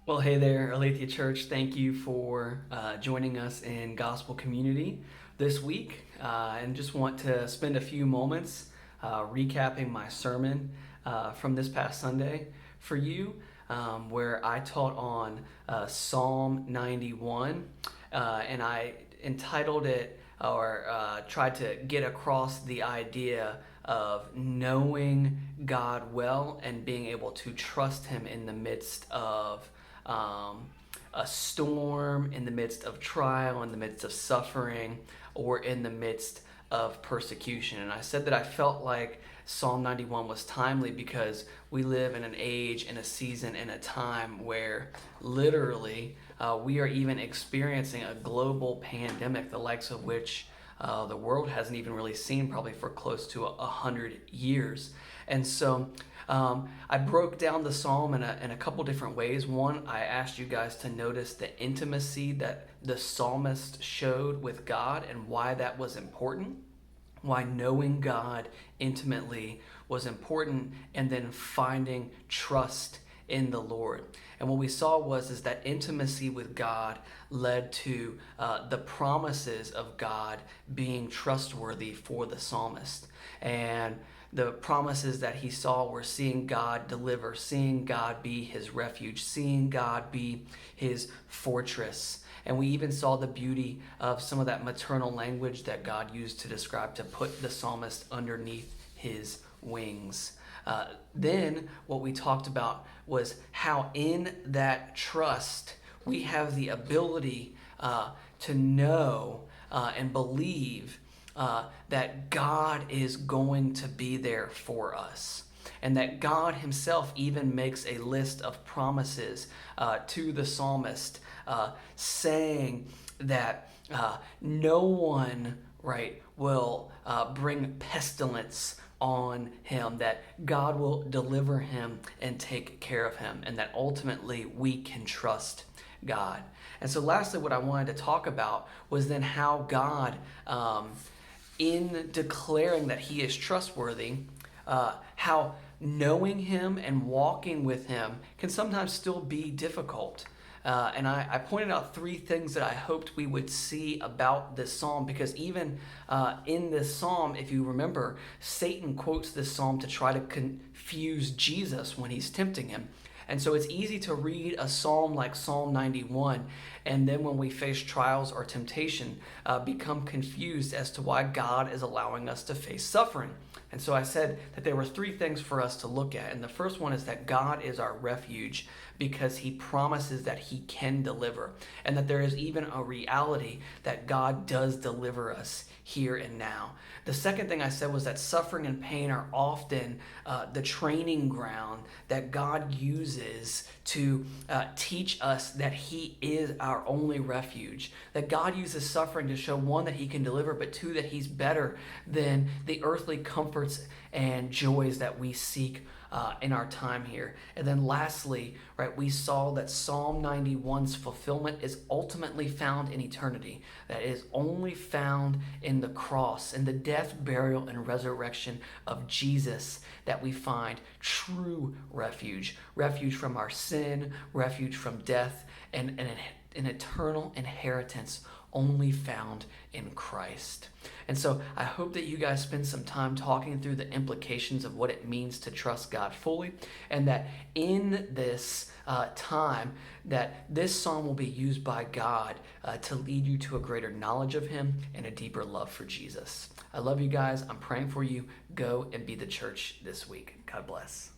Well, hey there, Aletheia Church. Thank you for joining us in Gospel Community this week. And just want to spend a few moments recapping my sermon from this past Sunday for you, where I taught on Psalm 91. And I entitled it, or tried to get across the idea of knowing God well and being able to trust Him in the midst of a storm, in the midst of trial, in the midst of suffering, or in the midst of persecution. And I said that I felt like Psalm 91 was timely because we live in an age, in a season, in a time where literally we are even experiencing a global pandemic, the likes of which the world hasn't even really seen probably for close to 100 years. And so I broke down the psalm in a couple different ways. One, I asked you guys to notice the intimacy that the psalmist showed with God and why that was important, why knowing God intimately was important, and then finding trust in the Lord. And what we saw is that intimacy with God led to the promises of God being trustworthy for the psalmist. And the promises that he saw were seeing God deliver, seeing God be his refuge, seeing God be his fortress. And we even saw the beauty of some of that maternal language that God used to describe, to put the psalmist underneath his wings. Then what we talked about was how in that trust we have the ability to know and believe that God is going to be there for us. And that God himself even makes a list of promises to the psalmist, saying that no one, right, will bring pestilence on him, that God will deliver him and take care of him, and that ultimately we can trust God. And so lastly, what I wanted to talk about was then how God, in declaring that he is trustworthy, how knowing him and walking with him can sometimes still be difficult. And I pointed out three things that I hoped we would see about this psalm, because even in this psalm, if you remember, Satan quotes this psalm to try to confuse Jesus when he's tempting him. And so it's easy to read a psalm like Psalm 91, and then when we face trials or temptation, become confused as to why God is allowing us to face suffering. And so I said that there were three things for us to look at. And the first one is that God is our refuge because he promises that he can deliver, and that there is even a reality that God does deliver us here and now. The second thing I said was that suffering and pain are often the training ground that God uses to teach us that he is our only refuge. That God uses suffering to show, one, that he can deliver, but two, that he's better than the earthly comforts and joys that we seek in our time here. And then lastly, right, we saw that Psalm 91's fulfillment is ultimately found in eternity. That is only found in the cross, in the death, burial, and resurrection of Jesus, that we find true refuge. Refuge from our sin, refuge from death, and an eternal inheritance only found in Christ. And so I hope that you guys spend some time talking through the implications of what it means to trust God fully, and that in this time, that this psalm will be used by God to lead you to a greater knowledge of him and a deeper love for Jesus. I love you guys. I'm praying for you. Go and be the church this week. God bless.